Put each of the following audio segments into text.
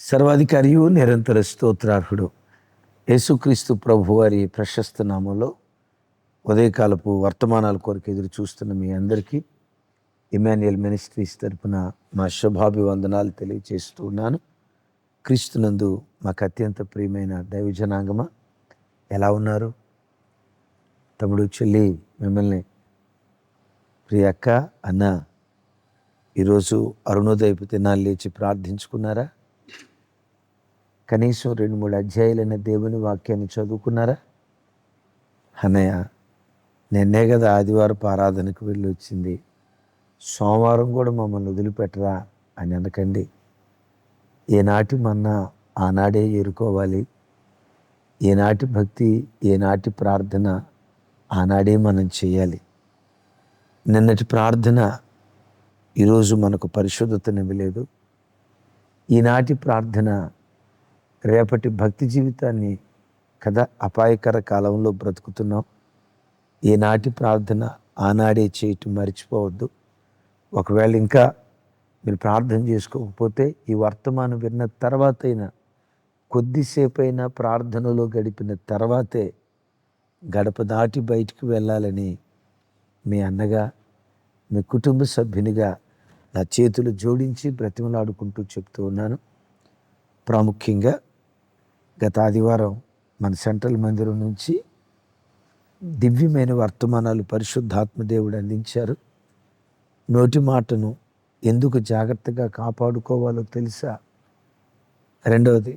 సర్వాధికారియు నిరంతర స్తోత్రార్హుడు యేసుక్రీస్తు ప్రభువారి ప్రశస్త నామంలో ఉదయకాలపు వర్తమానాల కొరకు ఎదురు చూస్తున్న మీ అందరికీ ఇమాన్యుయల్ మినిస్ట్రీస్ తరపున మా శుభాభివందనాలు తెలియజేస్తూ ఉన్నాను. క్రీస్తునందు మాకు అత్యంత ప్రియమైన దైవజనాంగమా, ఎలా ఉన్నారు? తమ్ముడు, చెల్లి, మిమ్మల్ని ప్రియక్క, అన్న, ఈరోజు అరుణోదయపు దినాలు లేచి ప్రార్థించుకున్నారా? కనీసం 2-3 అధ్యాయులైన దేవుని వాక్యాన్ని చదువుకున్నారా? అన్నయ్య, నిన్నే కదా ఆదివారపు ఆరాధనకు వెళ్ళి వచ్చింది, సోమవారం కూడా మమ్మల్ని వదిలిపెట్టరా అని అనకండి. ఏనాటి మన్నా ఆనాడే ఏరుకోవాలి. ఏనాటి భక్తి, ఏనాటి ప్రార్థన ఆనాడే మనం చేయాలి. నిన్నటి ప్రార్థన ఈరోజు మనకు పరిశుద్ధతనివ్వలేదు. ఈనాటి ప్రార్థన రేపటి భక్తి జీవితాన్ని కదా అపాయకర కాలంలో బ్రతుకుతున్నాం. ఈనాటి ప్రార్థన ఆనాడే చేయటం మర్చిపోవద్దు. ఒకవేళ ఇంకా మీరు ప్రార్థన చేసుకోకపోతే ఈ వర్తమానం విన్న తర్వాతైనా, కొద్దిసేపైనా ప్రార్థనలో గడిపిన తర్వాతే గడప దాటి బయటికి వెళ్ళాలని మీ అన్నగా, మీ కుటుంబ సభ్యునిగా నా చేతులు జోడించి బ్రతిమలాడుకుంటూ చెప్తూ ఉన్నాను. ప్రాముఖ్యంగా గత ఆదివారం మన సెంట్రల్ మందిరం నుంచి దివ్యమైన వర్తమానాలు పరిశుద్ధాత్మదేవుడు అందించారు. నోటి మాటను ఎందుకు జాగ్రత్తగా కాపాడుకోవాలో తెలుసా? రెండవది,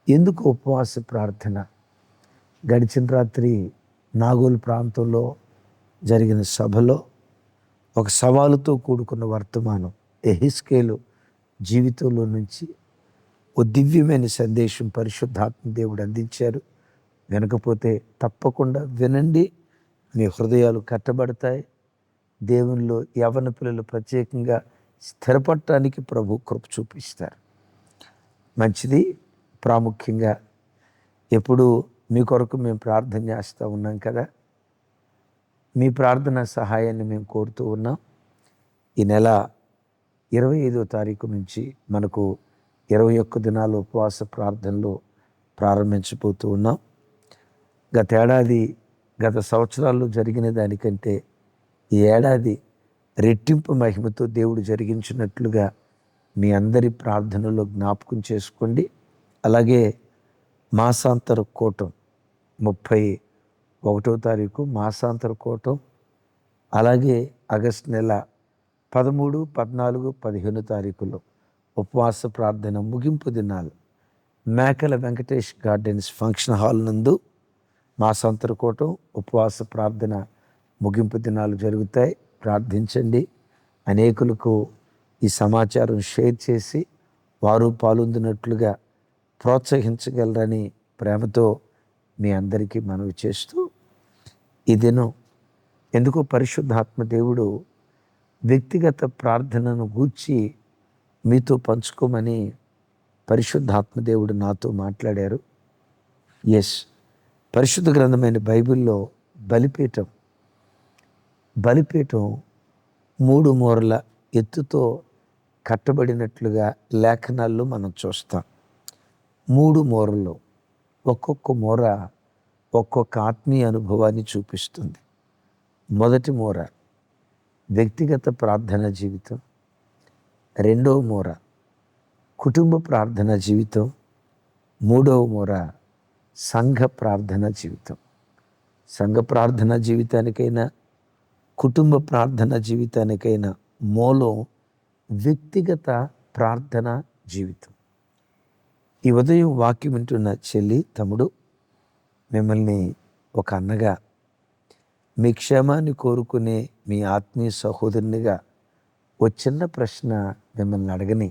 ఎందుకు ఉపవాస ప్రార్థన? గడిచిన రాత్రి నాగోల్ ప్రాంతంలో జరిగిన సభలో ఒక సవాలుతో కూడుకున్న వర్తమానం యెహెజ్కేలు జీవితంలో నుంచి ఓ దివ్యమైన సందేశం పరిశుద్ధాత్మ దేవుడు అందించారు. వినకపోతే తప్పకుండా వినండి, మీ హృదయాలు కట్టబడతాయి. దేవునిలో యవ్వన పిల్లలు ప్రత్యేకంగా స్థిరపడటానికి ప్రభు కృప చూపిస్తారు. మంచిది. ప్రాముఖ్యంగా ఎప్పుడు మీ కొరకు మేము ప్రార్థన చేస్తూ ఉన్నాం కదా, మీ ప్రార్థన సహాయాన్ని మేము కోరుతూ ఉన్నాం. ఈ నెల 25వ తారీఖు నుంచి మనకు 21 దినాలు ఉపవాస ప్రార్థనలు ప్రారంభించబోతూ ఉన్నాం. గత సంవత్సరాల్లో జరిగిన దానికంటే ఈ ఏడాది రెట్టింపు మహిమతో దేవుడు జరిగించినట్లుగా మీ అందరి ప్రార్థనలో జ్ఞాపకం చేసుకోండి. అలాగే మాసాంతర కూటం 31వ తారీఖు మాసాంతర కూటం, అలాగే ఆగస్టు నెల 13, 14, 15 తారీఖులో ఉపవాస ప్రార్థన ముగింపు దినాలు మేకల వెంకటేష్ గార్డెన్స్ ఫంక్షన్ హాల్ నందు మాసాంతర కూటం, ఉపవాస ప్రార్థన ముగింపు దినాలు జరుగుతాయి. ప్రార్థించండి. అనేకులకు ఈ సమాచారం షేర్ చేసి వారు పాల్గొందినట్లుగా ప్రోత్సహించగలరని ప్రేమతో మీ అందరికీ మనవి చేస్తూ, ఈ దినం ఎందుకో పరిశుద్ధాత్మ దేవుడు వ్యక్తిగత ప్రార్థనను గూర్చి మీతో పంచుకోమని పరిశుద్ధాత్మ దేవుడు నాతో మాట్లాడారు. పరిశుద్ధ గ్రంథమైన బైబిల్లో బలిపీఠం 3 మూరల ఎత్తుతో కట్టబడినట్లుగా లేఖనాల్లో మనం చూస్తాం. 3 మూరల్లో ఒక్కొక్క మూర ఒక్కొక్క ఆత్మీయ అనుభవాన్ని చూపిస్తుంది. మొదటి మూర వ్యక్తిగత ప్రార్థన జీవితం, రెండవ మూర కుటుంబ ప్రార్థన జీవితం, మూడవ మూర సంఘ ప్రార్థన జీవితం. సంఘ ప్రార్థన జీవితానికైనా కుటుంబ ప్రార్థన జీవితానికైనా మూలం వ్యక్తిగత ప్రార్థన జీవితం. ఈ ఉదయం వాక్యం వింటున్న చెల్లి, తమ్ముడు, మిమ్మల్ని ఒక అన్నగా, మీ క్షేమాన్ని కోరుకునే మీ ఆత్మీయ సహోదరునిగా ఓ చిన్న ప్రశ్న మిమ్మల్ని అడగని.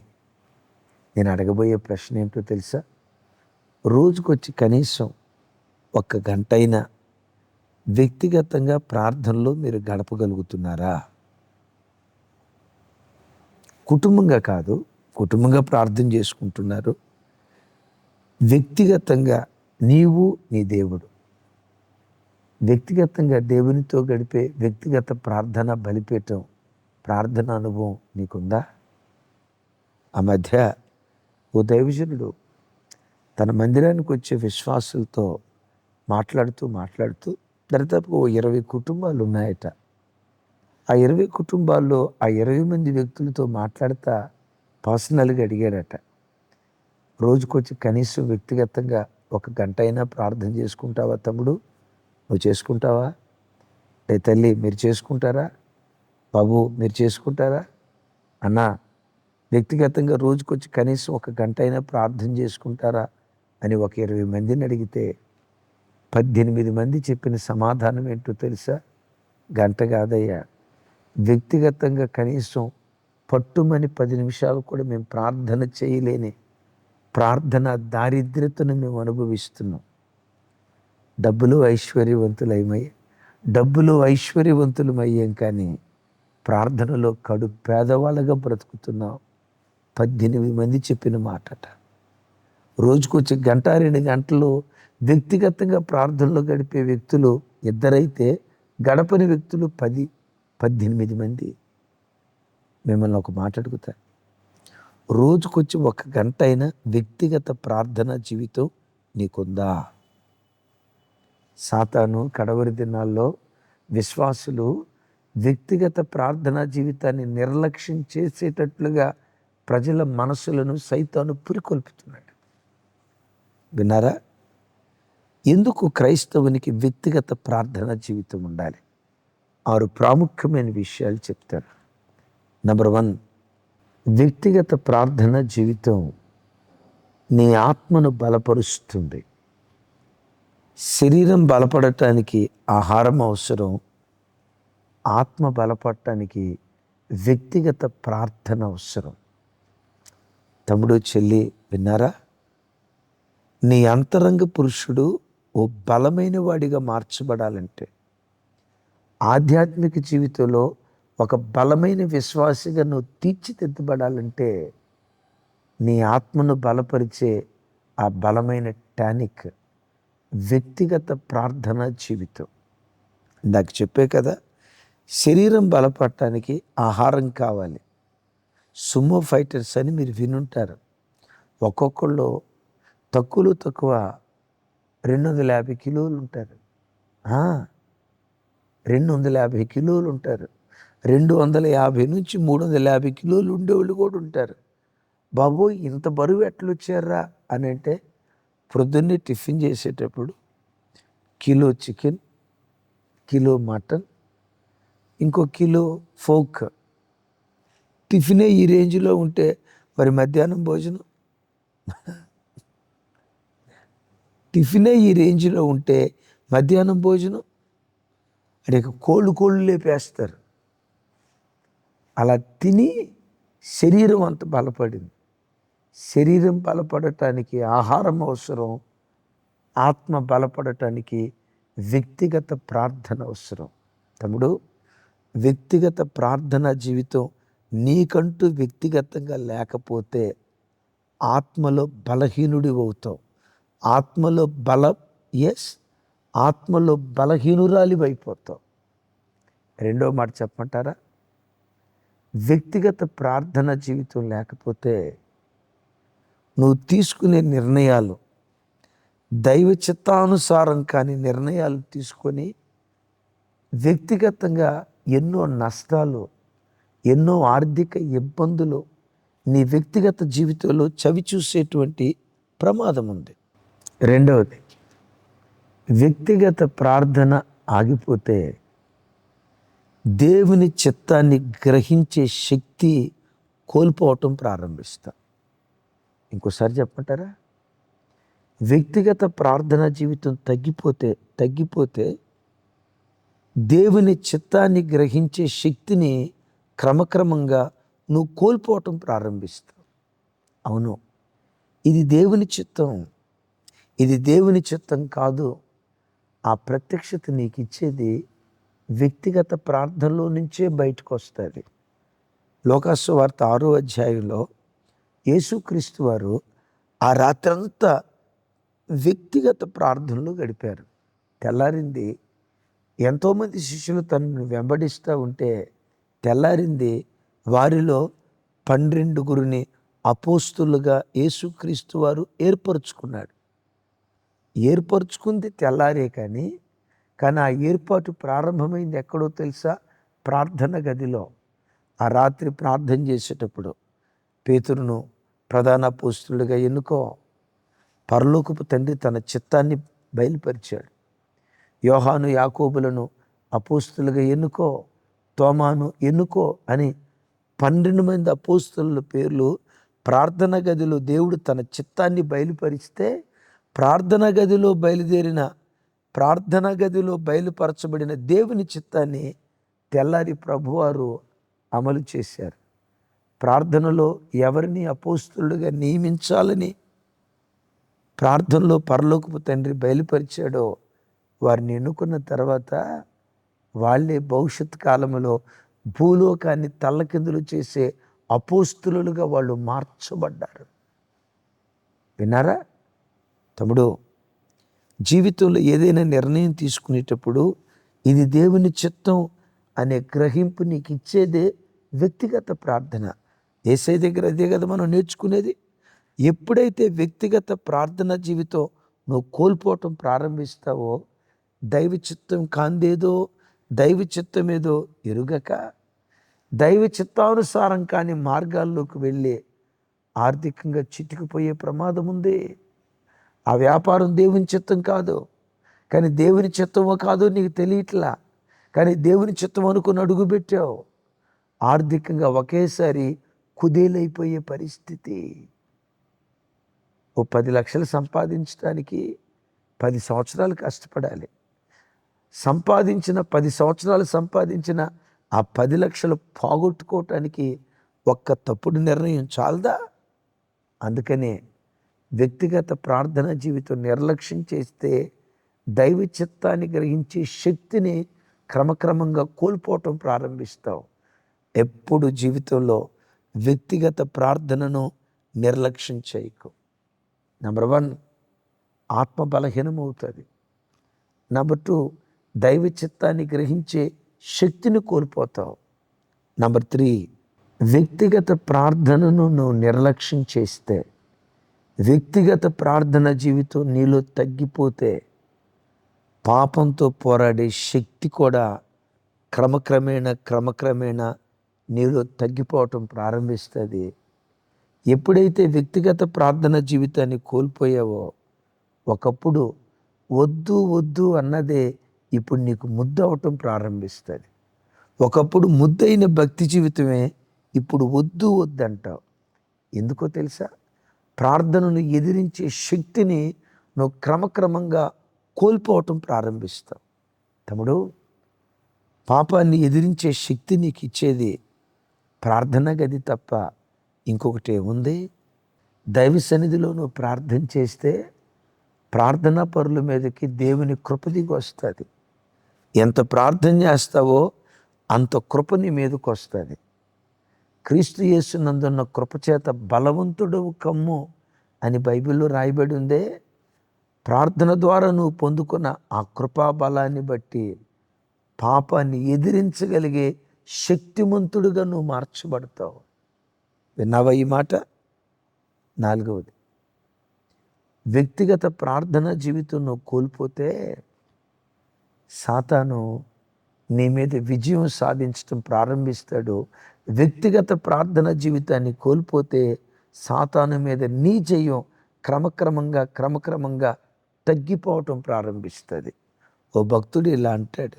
నేను అడగబోయే ప్రశ్న ఏంటో తెలుసా? రోజుకొచ్చి కనీసం 1 గంట అయినా వ్యక్తిగతంగా ప్రార్థనలో మీరు గడపగలుగుతున్నారా? కుటుంబంగా కాదు, కుటుంబంగా ప్రార్థన చేసుకుంటున్నారు. వ్యక్తిగతంగా నీవు, నీ దేవుడు, వ్యక్తిగతంగా దేవునితో గడిపే వ్యక్తిగత ప్రార్థన బలిపీఠం ప్రార్థన అనుభవం నీకుందా? ఆ మధ్య ఓ దైవజనుడు తన మందిరానికి వచ్చే విశ్వాసులతో మాట్లాడుతూ దరిదాపు ఓ 20 కుటుంబాలు ఉన్నాయట. ఆ 20 కుటుంబాల్లో ఆ 20 మంది వ్యక్తులతో మాట్లాడుతా పర్సనల్గా అడిగాడట, రోజుకొచ్చి కనీసం వ్యక్తిగతంగా 1 గంట అయినా ప్రార్థన చేసుకుంటావా తమ్ముడు? నువ్వు చేసుకుంటావా? లే తల్లి మీరు చేసుకుంటారా? బాబు మీరు చేసుకుంటారా? అన్నా వ్యక్తిగతంగా రోజుకొచ్చి కనీసం 1 గంట అయినా ప్రార్థన చేసుకుంటారా అని ఒక 20 మందిని అడిగితే 18 మంది చెప్పిన సమాధానం ఏంటో తెలుసా? గంట కాదయ్యా, వ్యక్తిగతంగా కనీసం పట్టుమని 10 నిమిషాలు కూడా మేము ప్రార్థన చేయలేని ప్రార్థన దారిద్ర్యతను మేము అనుభవిస్తున్నాం. డబ్బులు ఐశ్వర్యవంతులమయ్యాం కానీ ప్రార్థనలో కడు పేదవాళ్ళగా బ్రతుకుతున్నాం. 18 మంది చెప్పిన మాటట. రోజుకొచ్చి 1-2 గంటలు వ్యక్తిగతంగా ప్రార్థనలో గడిపే వ్యక్తులు 2 అయితే గడపని వ్యక్తులు 18 మంది. మిమ్మల్ని ఒక మాట అడుగుతా, రోజుకొచ్చి 1 గంట అయినా వ్యక్తిగత ప్రార్థన జీవితం నీకుందా? సాతాను కడవరి దినాల్లో విశ్వాసులు వ్యక్తిగత ప్రార్థనా జీవితాన్ని నిర్లక్ష్యం చేసేటట్లుగా ప్రజల మనసులను సైతాను పురికొల్పుతున్నాడు. విన్నారా? ఎందుకు క్రైస్తవునికి వ్యక్తిగత ప్రార్థనా జీవితం ఉండాలి? 6 ప్రాముఖ్యమైన విషయాలు చెప్తారు. నంబర్ 1, వ్యక్తిగత ప్రార్థనా జీవితం నీ ఆత్మను బలపరుస్తుంది. శరీరం బలపడటానికి ఆహారం అవసరం, ఆత్మ బలపడటానికి వ్యక్తిగత ప్రార్థన అవసరం. తమ్ముడు చెల్లి విన్నారా? నీ అంతరంగ పురుషుడు ఓ బలమైన వాడిగా మార్చబడాలంటే, ఆధ్యాత్మిక జీవితంలో ఒక బలమైన విశ్వాసిగా నువ్వు తీర్చిదిద్దబడాలంటే నీ ఆత్మను బలపరిచే ఆ బలమైన టానిక్ వ్యక్తిగత ప్రార్థనా జీవితం. ఇందాక చెప్పే కదా, శరీరం బలపడటానికి ఆహారం కావాలి. సుమో ఫైటర్స్ అని మీరు వినుంటారు. ఒక్కొక్కళ్ళు తక్కువ 250 కిలోలు ఉంటారు. 250 కిలోలు ఉంటారు. 250 నుంచి 350 కిలోలు ఉండేవాళ్ళు కూడా ఉంటారు. బాబోయ్ ఇంత బరువు ఎట్లొచ్చారా అని అంటే, ప్రొద్దున్నే టిఫిన్ చేసేటప్పుడు కిలో చికెన్, కిలో మటన్, ఇంకో కిలో ఫోక్. టిఫినే ఈ రేంజ్లో ఉంటే మరి మధ్యాహ్నం భోజనం అంటే కోళ్ళు లేపేస్తారు. అలా తిని శరీరం అంత బలపడింది. శరీరం బలపడటానికి ఆహారం అవసరం, ఆత్మ బలపడటానికి వ్యక్తిగత ప్రార్థన అవసరం. తమ్ముడు, వ్యక్తిగత ప్రార్థనా జీవితం నీకంటూ వ్యక్తిగతంగా లేకపోతే ఆత్మలో బలహీనుడి అవుతావు. ఆత్మలో బలహీనురాలి అయిపోతావు. రెండో మాట చెప్పమంటారా? వ్యక్తిగత ప్రార్థన జీవితం లేకపోతే నువ్వు తీసుకునే నిర్ణయాలు దైవ చిత్తానుసారం కాని నిర్ణయాలు తీసుకొని వ్యక్తిగతంగా ఎన్నో నష్టాలు, ఎన్నో ఆర్థిక ఇబ్బందులు నీ వ్యక్తిగత జీవితంలో చవి చూసేటువంటి ప్రమాదం ఉంది. రెండవది, వ్యక్తిగత ప్రార్థన ఆగిపోతే దేవుని చిత్తాన్ని గ్రహించే శక్తి కోల్పోవటం ప్రారంభిస్తాం. ఇంకోసారి చెప్పమంటారా? వ్యక్తిగత ప్రార్థనా జీవితం తగ్గిపోతే దేవుని చిత్తాన్ని గ్రహించే శక్తిని క్రమక్రమంగా నువ్వు కోల్పోవటం ప్రారంభిస్తావు. అవును, ఇది దేవుని చిత్తం కాదు. ఆ ప్రత్యక్షత నీకు ఇచ్చేది వ్యక్తిగత ప్రార్థనలో నుంచే బయటకు వస్తుంది. లోకాసు వార్త 6వ అధ్యాయంలో యేసుక్రీస్తు వారు ఆ రాత్రంతా వ్యక్తిగత ప్రార్థనలు గడిపారు. తెల్లారింది, ఎంతోమంది శిష్యులు తనను వెంబడిస్తూ ఉంటే తెల్లారింది వారిలో 12 అపోస్తులుగా యేసుక్రీస్తు వారు ఏర్పరచుకున్నాడు. ఏర్పరచుకుంది తెల్లారే కానీ ఆ ఏర్పాటు ప్రారంభమైంది ఎక్కడో తెలుసా? ప్రార్థన గదిలో. ఆ రాత్రి ప్రార్థన చేసేటప్పుడు పేతురును ప్రధాన అపోస్తులుగా ఎన్నుకో. పరలోకపు తండ్రి తన చిత్తాన్ని బయలుపరిచాడు. యోహాను యాకోబులను అపోస్తులుగా ఎన్నుకో, తోమాను ఎన్నుకో అని 12 మంది అపోస్తుల పేర్లు ప్రార్థన గదిలో దేవుడు తన చిత్తాన్ని బయలుపరిస్తే, ప్రార్థన గదిలో బయలుపరచబడిన దేవుని చిత్తాన్ని తెల్లారి ప్రభువారు అమలు చేశారు. ప్రార్థనలో ఎవరిని అపోస్తులుగా నియమించాలని ప్రార్థనలో పరలోకపు తండ్రి బయలుపరిచాడో వారిని ఎన్నుకున్న తర్వాత వాళ్ళే భవిష్యత్ కాలంలో భూలోకాన్ని తల్లకిందులు చేసే అపోస్తులుగా వాళ్ళు మార్చబడ్డారు. విన్నారా తమ్ముడు? జీవితంలో ఏదైనా నిర్ణయం తీసుకునేటప్పుడు ఇది దేవుని చిత్తం అనే గ్రహింపు నీకు ఇచ్చేదే వ్యక్తిగత ప్రార్థన. యేసయ్య దగ్గర అదే కదా మనం నేర్చుకునేది. ఎప్పుడైతే వ్యక్తిగత ప్రార్థన జీవితం నువ్వు కోల్పోవటం ప్రారంభిస్తావో, దైవ చిత్తం కాందేదో దైవ చిత్తమేదో ఎరుగక దైవ చిత్తానుసారం కాని మార్గాల్లోకి వెళ్ళి ఆర్థికంగా చితికిపోయే ప్రమాదం ఉంది. ఆ వ్యాపారం దేవుని చిత్తం కాదు, కానీ దేవుని చిత్తమో కాదో నీకు తెలియట్లా, కానీ దేవుని చిత్తం అనుకుని అడుగు పెట్టావు. ఆర్థికంగా ఒకేసారి కుదేలైపోయే పరిస్థితి. ఓ 10 లక్షలు సంపాదించడానికి 10 సంవత్సరాలు కష్టపడాలి. 10 సంవత్సరాలు సంపాదించిన ఆ 10 లక్షలు పోగొట్టుకోవటానికి ఒక్క తప్పుడు నిర్ణయం చాలదా? అందుకనే వ్యక్తిగత ప్రార్థన జీవితం నిర్లక్ష్యం చేస్తే దైవ చిత్తాన్ని గ్రహించే శక్తిని క్రమక్రమంగా కోల్పోవటం ప్రారంభిస్తావు. ఎప్పుడు జీవితంలో వ్యక్తిగత ప్రార్థనను నిర్లక్ష్యం చేయకు. నెంబర్ 1, ఆత్మ బలహీనమవుతుంది. నెంబర్ 2, దైవ చిత్తాన్ని గ్రహించే శక్తిని కోల్పోతావు. నెంబర్ 3, వ్యక్తిగత ప్రార్థనను నువ్వు నిర్లక్ష్యం చేస్తే, వ్యక్తిగత ప్రార్థన జీవితం నీలో తగ్గిపోతే పాపంతో పోరాడే శక్తి కూడా క్రమక్రమేణా నీలో తగ్గిపోవటం ప్రారంభిస్తుంది. ఎప్పుడైతే వ్యక్తిగత ప్రార్థన జీవితాన్ని కోల్పోయావో, ఒకప్పుడు వద్దు అన్నదే ఇప్పుడు నీకు ముద్దు అవటం ప్రారంభిస్తుంది. ఒకప్పుడు ముద్దైన భక్తి జీవితమే ఇప్పుడు వద్దు అంటావు. ఎందుకో తెలుసా? ప్రార్థనను ఎదిరించే శక్తిని నువ్వు క్రమక్రమంగా కోల్పోవటం ప్రారంభిస్తావు. తమ్ముడు, పాపాన్ని ఎదిరించే శక్తి నీకు ఇచ్చేది ప్రార్థన గది తప్ప ఇంకొకటి ఉంది. దైవ సన్నిధిలో నువ్వు ప్రార్థన చేస్తే ప్రార్థనా పరుల మీదకి దేవుని కృప దిగి వస్తుంది. ఎంత ప్రార్థన చేస్తావో అంత కృప నీ మీదకి వస్తుంది. క్రీస్తు యేసునందున్న కృపచేత బలవంతుడవు కమ్ము అని బైబిల్లో రాయబడి ఉందే. ప్రార్థన ద్వారా నువ్వు పొందుకున్న ఆ కృపా బలాన్ని బట్టి పాపాన్ని ఎదిరించగలిగే శక్తిమంతుడుగా నువ్వు మార్చబడతావు. విన్నావా ఈ మాట? 4వది, వ్యక్తిగత ప్రార్థన జీవితం నువ్వు కోల్పోతే సాతాను నీ మీద విజయం సాధించడం ప్రారంభిస్తాడు. వ్యక్తిగత ప్రార్థన జీవితాన్ని కోల్పోతే సాతాను మీద నీ జయం క్రమక్రమంగా తగ్గిపోవటం ప్రారంభిస్తుంది. ఓ భక్తుడు ఇలా అంటాడు,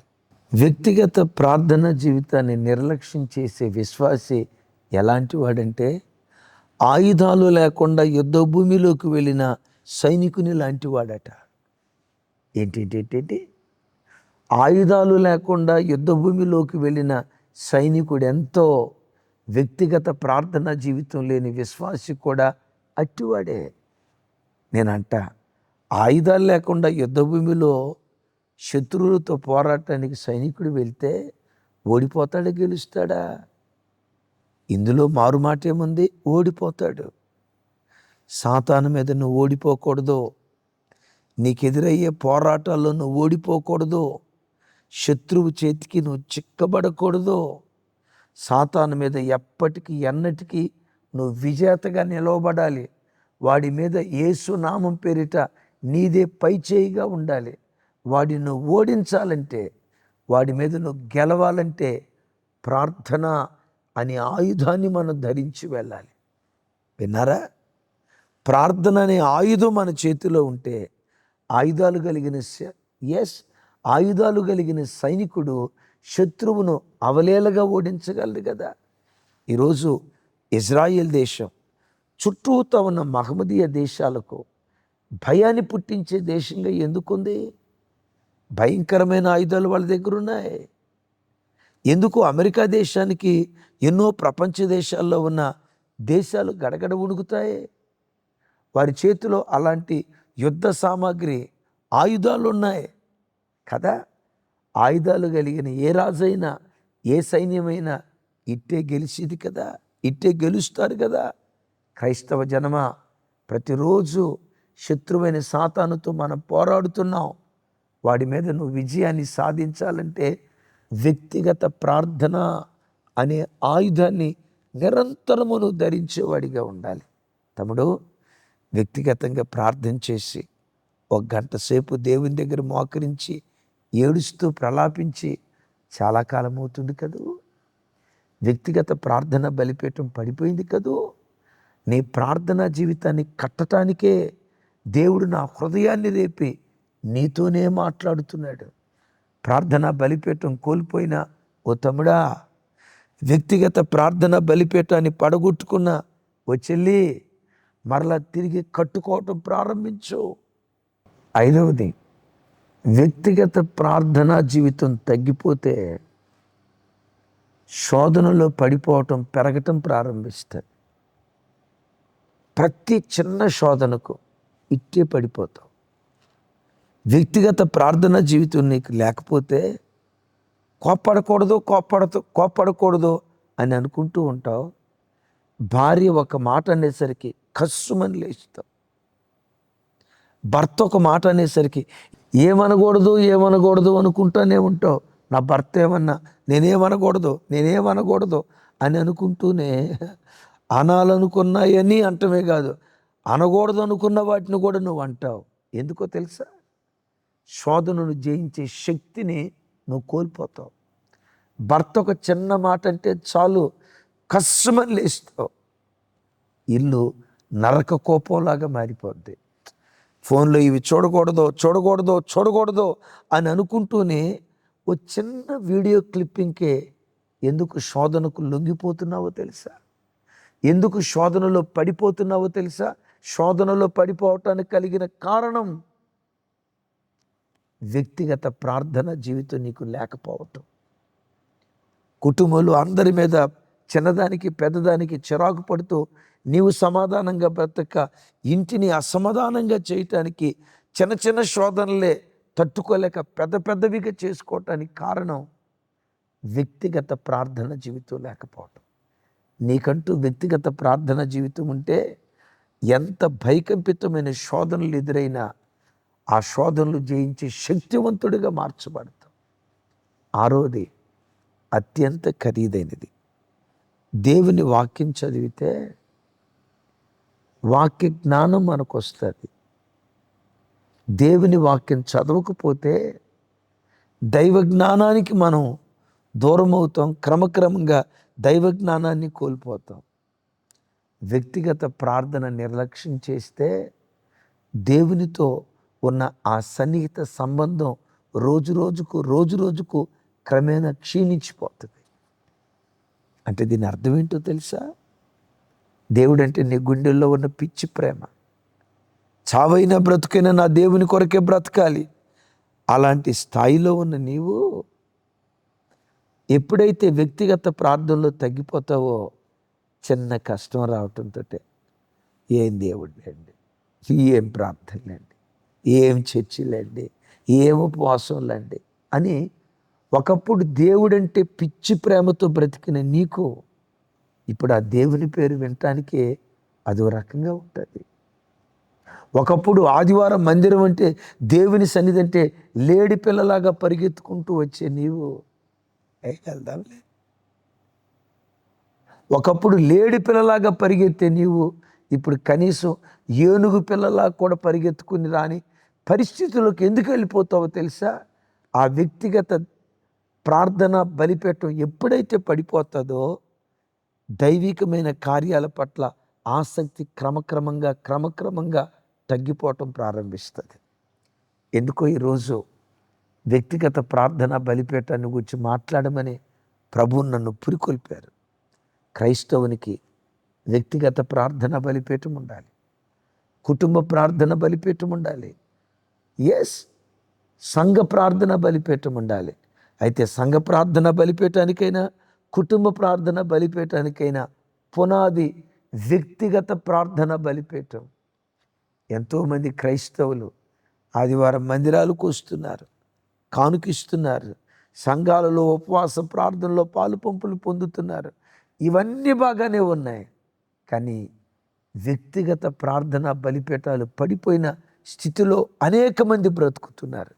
వ్యక్తిగత ప్రార్థన జీవితాన్ని నిర్లక్ష్యం చేసే విశ్వాసి ఎలాంటి వాడంటే ఆయుధాలు లేకుండా యుద్ధ భూమిలోకి వెళ్ళిన సైనికుని లాంటి వాడట. ఏంటి? ఆయుధాలు లేకుండా యుద్ధ భూమిలోకి వెళ్ళిన సైనికుడు ఎంతో, వ్యక్తిగత ప్రార్థన జీవితం లేని విశ్వాసి కూడా అట్టివాడే. నేనంట, ఆయుధాలు లేకుండా యుద్ధ భూమిలో శత్రువులతో పోరాటానికి సైనికుడు వెళ్తే ఓడిపోతాడా గెలుస్తాడా? ఇందులో మారుమాట ఏముంది? ఓడిపోతాడు. సాతాను మీద నువ్వు ఓడిపోకూడదు. నీకెదురయ్యే పోరాటాల్లో నువ్వు ఓడిపోకూడదు. శత్రువు చేతికి నువ్వు చిక్కబడకూడదు. సాతాను మీద ఎన్నటికీ నువ్వు విజేతగా నిలవబడాలి. వాడి మీద యేసు నామం పేరిట నీదే పైచేయిగా ఉండాలి. వాడిని నువ్వు ఓడించాలంటే, వాడి మీద నువ్వు గెలవాలంటే ప్రార్థన అనే ఆయుధాన్ని మనం ధరించి వెళ్ళాలి. విన్నారా? ప్రార్థన అనే ఆయుధం మన చేతిలో ఉంటే ఆయుధాలు కలిగిన సైనికుడు శత్రువును అవలేలగా ఓడించగలడు కదా. ఈరోజు ఇజ్రాయెల్ దేశం చుట్టూతో ఉన్న మహమ్మదీయ దేశాలకు భయాన్ని పుట్టించే దేశంగా ఎందుకుంది? భయంకరమైన ఆయుధాలు వాళ్ళ దగ్గర ఉన్నాయి. ఎందుకు అమెరికా దేశానికి ఎన్నో ప్రపంచ దేశాల్లో ఉన్న దేశాలు గడగడ వణుకుతాయి? వారి చేతిలో అలాంటి యుద్ధ సామాగ్రి ఆయుధాలు ఉన్నాయి కదా. ఆయుధాలు కలిగిన ఏ రాజైనా ఏ సైన్యమైనా ఇట్టే గెలిచేది కదా, ఇట్టే గెలుస్తారు కదా. క్రైస్తవ జనమా, ప్రతిరోజు శత్రువైన సాతానుతో మనం పోరాడుతున్నాం. వాడి మీద నువ్వు విజయాన్ని సాధించాలంటే వ్యక్తిగత ప్రార్థన అనే ఆయుధాన్ని నిరంతరము నువ్వు ధరించేవాడిగా ఉండాలి. తమ్ముడు, వ్యక్తిగతంగా ప్రార్థన చేసి 1 గంట సేపు దేవుని దగ్గర మోకరించి ఏడుస్తూ ప్రలాపించి చాలా కాలం అవుతుంది కదూ. వ్యక్తిగత ప్రార్థన బలిపీఠం పడిపోయింది కదూ. నీ ప్రార్థనా జీవితాన్ని కట్టడానికే దేవుడు నా హృదయాన్ని రేపి నీతోనే మాట్లాడుతున్నాడు. ప్రార్థనా బలిపీఠం కోల్పోయిన ఓ తమ్ముడా, వ్యక్తిగత ప్రార్థన బలిపీఠాన్ని పడగొట్టుకున్న ఓ చెల్లి, మరలా తిరిగి కట్టుకోవటం ప్రారంభించు. 5వది, వ్యక్తిగత ప్రార్థనా జీవితం తగ్గిపోతే శోధనలో పడిపోవటం పెరగటం ప్రారంభిస్తుంది. ప్రతి చిన్న శోధనకు ఇట్టే పడిపోతావు. వ్యక్తిగత ప్రార్థనా జీవితం నీకు లేకపోతే కోప్పడకూడదు అని అనుకుంటూ ఉంటావు. భార్య ఒక మాట అనేసరికి కస్సుమని లేస్తావు. భర్త ఒక మాట అనేసరికి ఏమనకూడదు అనుకుంటూనే ఉంటావు. నా భర్త ఏమన్నా నేనేమనకూడదు అని అనుకుంటూనే అనాలనుకున్నాయని అంటమే కాదు, అనకూడదు అనుకున్న వాటిని కూడా నువ్వు అంటావు. ఎందుకో తెలుసా? శోధనను జయించే శక్తిని నువ్వు కోల్పోతావు. భర్త ఒక చిన్న మాట అంటే చాలు కస్సుమని లేస్తావు. ఇల్లు నరక కోపంలాగా మారిపోద్ది. ఫోన్లో ఇవి చూడకూడదు అని అనుకుంటూనే ఓ చిన్న వీడియో క్లిప్పింగ్కే ఎందుకు శోధనకు లొంగిపోతున్నావో తెలుసా? ఎందుకు శోధనలో పడిపోతున్నావో తెలుసా? శోధనలో పడిపోవటానికి కలిగిన కారణం వ్యక్తిగత ప్రార్థన జీవితం నీకు లేకపోవటం. కుటుంబంలో అందరి మీద చిన్నదానికి పెద్దదానికి చిరాకు పడుతూ నీవు సమాధానంగా బ్రతక ఇంటిని అసమాధానంగా చేయటానికి చిన్న చిన్న శోధనలే తట్టుకోలేక పెద్దవిగా చేసుకోవటానికి కారణం వ్యక్తిగత ప్రార్థన జీవితం లేకపోవటం. నీకంటూ వ్యక్తిగత ప్రార్థన జీవితం ఉంటే ఎంత భయకంపితమైన శోధనలు ఎదురైనా ఆ శోధనలు జయించే శక్తివంతుడిగా మార్చబడతాం. 6వది, అత్యంత ఖరీదైనది, దేవుని వాక్యం చదివితే వాక్య జ్ఞానం మనకు వస్తుంది. దేవుని వాక్యం చదవకపోతే దైవ జ్ఞానానికి మనం దూరం అవుతాం. క్రమక్రమంగా దైవ జ్ఞానాన్ని కోల్పోతాం. వ్యక్తిగత ప్రార్థన నిర్లక్ష్యం చేస్తే దేవునితో ఉన్న ఆ సన్నిహిత సంబంధం రోజు రోజుకు క్రమేణా క్షీణించిపోతుంది. అంటే దీని అర్థం ఏంటో తెలుసా? దేవుడంటే నీ గుండెల్లో ఉన్న పిచ్చి ప్రేమ. చావైనా బ్రతుకైనా నా దేవుని కొరకే బ్రతకాలి. అలాంటి స్థాయిలో ఉన్న నీవు ఎప్పుడైతే వ్యక్తిగత ప్రార్థనలో తగ్గిపోతావో చిన్న కష్టం రావటంతో ఏం దేవుళ్ళండి, ఏం ప్రార్థనలండి, ఏం చర్చిలండి, ఏం ఉపవాసంలండి అని ఒకప్పుడు దేవుడంటే పిచ్చి ప్రేమతో బ్రతికిన నీకు ఇప్పుడు ఆ దేవుని పేరు వినటానికే అదో రకంగా ఉంటుంది. ఒకప్పుడు ఆదివారం మందిరం అంటే దేవుని సన్నిధి అంటే లేడి పిల్లలాగా పరిగెత్తుకుంటూ వచ్చే నీవు వెళ్దాంలే, ఒకప్పుడు లేడి పిల్లలాగా పరిగెత్తే నీవు ఇప్పుడు కనీసం ఏనుగు పిల్లలా కూడా పరిగెత్తుకుని రాని పరిస్థితుల్లోకి ఎందుకు వెళ్ళిపోతావో తెలుసా? ఆ వ్యక్తిగత ప్రార్థన బలిపీఠం ఎప్పుడైతే పడిపోతుందో దైవికమైన కార్యాల పట్ల ఆసక్తి క్రమక్రమంగా తగ్గిపోవటం ప్రారంభిస్తుంది. ఎందుకో ఈరోజు వ్యక్తిగత ప్రార్థన బలిపీఠాన్ని గురించి మాట్లాడమని ప్రభువు నన్ను పురికొల్పారు. క్రైస్తవునికి వ్యక్తిగత ప్రార్థన బలిపీఠం ఉండాలి, కుటుంబ ప్రార్థన బలిపీఠం ఉండాలి, సంఘ ప్రార్థన బలిపీఠం ఉండాలి. అయితే సంఘ ప్రార్థన బలిపీఠానికైనా కుటుంబ ప్రార్థన బలిపీఠానికైనా పునాది వ్యక్తిగత ప్రార్థన బలిపీఠం. ఎంతోమంది క్రైస్తవులు ఆదివారం మందిరాలకు వస్తున్నారు, కానుకిస్తున్నారు, సంఘాలలో ఉపవాస ప్రార్థనలో పాలు పంపులు పొందుతున్నారు. ఇవన్నీ బాగానే ఉన్నాయి, కానీ వ్యక్తిగత ప్రార్థన బలిపీఠాలు పడిపోయిన స్థితిలో అనేక మంది బ్రతుకుతున్నారు.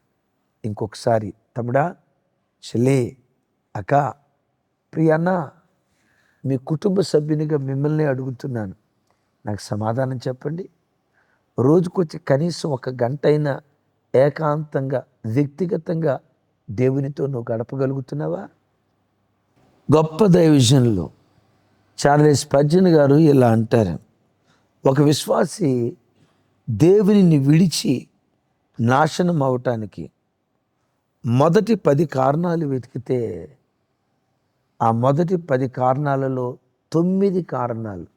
ఇంకొకసారి తమ్ముడా, చెల్లే, అక్క, ప్రియన్న, మీ కుటుంబ సభ్యునిగా మిమ్మల్ని అడుగుతున్నాను, నాకు సమాధానం చెప్పండి. రోజుకొచ్చి కనీసం 1 గంట అయినా ఏకాంతంగా వ్యక్తిగతంగా దేవునితో నువ్వు గడపగలుగుతున్నావా? గొప్ప దైవజనులు చార్లెస్ స్పర్జన్ గారు ఇలా అంటారు, ఒక విశ్వాసి దేవునిని విడిచి నాశనం అవటానికి మొదటి 10 కారణాలు వెతికితే ఆ మొదటి 10 కారణాలలో 9 కారణాలు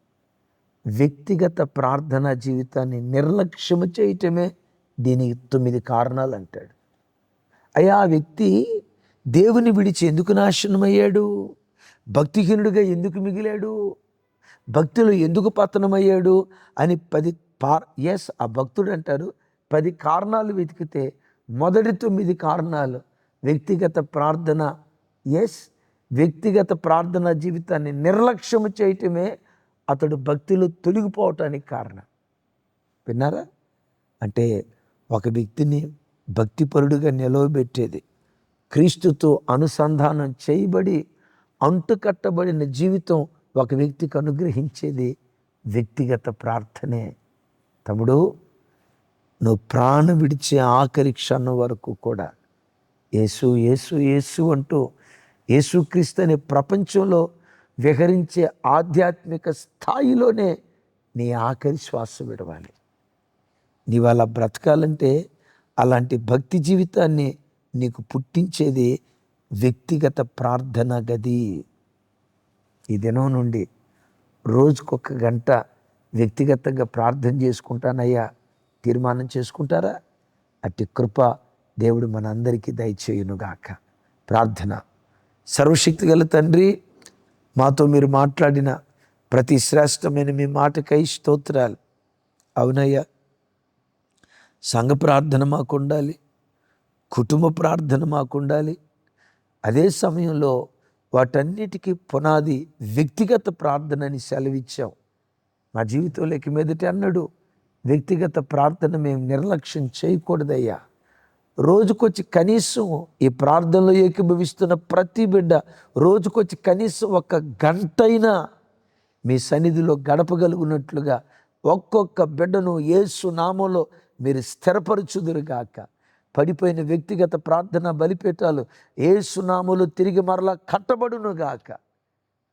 వ్యక్తిగత ప్రార్థనా జీవితాన్ని నిర్లక్ష్యము చేయటమే దీనికి 9 కారణాలు అంటాడు. అయ్యా, ఆ వ్యక్తి దేవుని విడిచి ఎందుకు నాశనమయ్యాడు? భక్తిహీనుడిగా ఎందుకు మిగిలాడు? భక్తిలో ఎందుకు పతనమయ్యాడు అని ఆ భక్తుడు అంటారు 10 కారణాలు వెతికితే మొదటి 9 కారణాలు వ్యక్తిగత ప్రార్థన వ్యక్తిగత ప్రార్థనా జీవితాన్ని నిర్లక్ష్యము చేయటమే అతడు భక్తిలో తొలగిపోవటానికి కారణం. విన్నారా? అంటే ఒక వ్యక్తిని భక్తిపరుడుగా నిలవబెట్టేది, క్రీస్తుతో అనుసంధానం చేయబడి అంటుకట్టబడిన జీవితం ఒక వ్యక్తికి అనుగ్రహించేది వ్యక్తిగత ప్రార్థనే. తమ్ముడు, నువ్వు ప్రాణం విడిచే ఆఖరి క్షణం వరకు కూడా యేసు యేసు యేసు అంటూ యేసుక్రీస్తు అనే ప్రపంచంలో విహరించే ఆధ్యాత్మిక స్థాయిలోనే నీ ఆఖరి శ్వాస విడవాలి. నీవు అలా బ్రతకాలంటే అలాంటి భక్తి జీవితాన్ని నీకు పుట్టించేది వ్యక్తిగత ప్రార్థన గది. ఈ దినం నుండి రోజుకొక గంట వ్యక్తిగతంగా ప్రార్థన చేసుకుంటానయ్యా తీర్మానం చేసుకుంటారా? అట్టి కృప దేవుడు మనందరికీ దయచేయునుగాక. ప్రార్థన. సర్వశక్తి గల తండ్రి, మాతో మీరు మాట్లాడిన ప్రతి శ్రేష్టమైన మీ మాటకై స్తోత్రాలు. అవునయ్యా, సంఘ ప్రార్థన మాకు ఉండాలి, కుటుంబ ప్రార్థన మాకు ఉండాలి. అదే సమయంలో వాటన్నిటికీ పునాది వ్యక్తిగత ప్రార్థనని సెలవిచ్చాం. మా జీవితంలోకి మీదటి అన్నాడు, వ్యక్తిగత ప్రార్థన మేము నిర్లక్ష్యం చేయకూడదయ్యా. రోజుకొచ్చి కనీసం ఈ ప్రార్థనలో ఏకీభవిస్తున్న ప్రతి బిడ్డ రోజుకొచ్చి కనీసం 1 గంటైనా మీ సన్నిధిలో గడపగలుగునట్లుగా ఒక్కొక్క బిడ్డను యేసు నామంలో మీరు స్థిరపరచుదురుగాక. పడిపోయిన వ్యక్తిగత ప్రార్థన బలిపీఠాలు యేసు నామంలో తిరిగి మరలా కట్టబడునుగాక.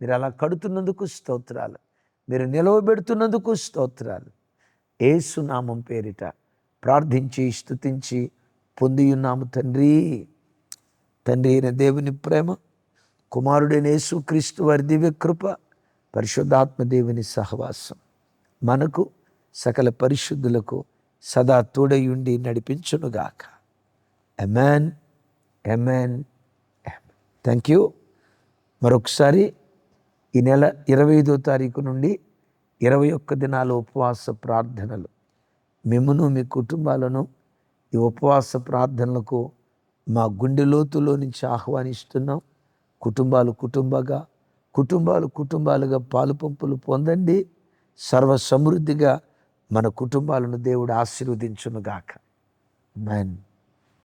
మీరు అలా కడుతున్నందుకు స్తోత్రాలు, మీరు నిలవబెడుతున్నందుకు స్తోత్రాలు. యేసు నామం పేరిట ప్రార్థించి స్తుతించి పొందియున్నాము తండ్రి. తండ్రి అయిన దేవుని ప్రేమ, కుమారుడైన యేసుక్రీస్తు వారి దివ్య కృప, పరిశుద్ధాత్మ దేవుని సహవాసం మనకు సకల పరిశుద్ధులకు సదా తోడయుండి నడిపించునుగాక. ఆమేన్, ఆమేన్, ఆమేన్. Thank you. మరొకసారి ఈ నెల 25వ తారీఖు నుండి 21 దినాల ఉపవాస ప్రార్థనలు మిమ్మును మీ కుటుంబాలను ఈ ఉపవాస ప్రార్థనలకు మా గుండె లోతులో నుంచి ఆహ్వానిస్తున్నాం. కుటుంబాలుగా పాలు పంపులు పొందండి. సర్వ సమృద్ధిగా మన కుటుంబాలను దేవుడు ఆశీర్వదించునుగాక. ఆమేన్.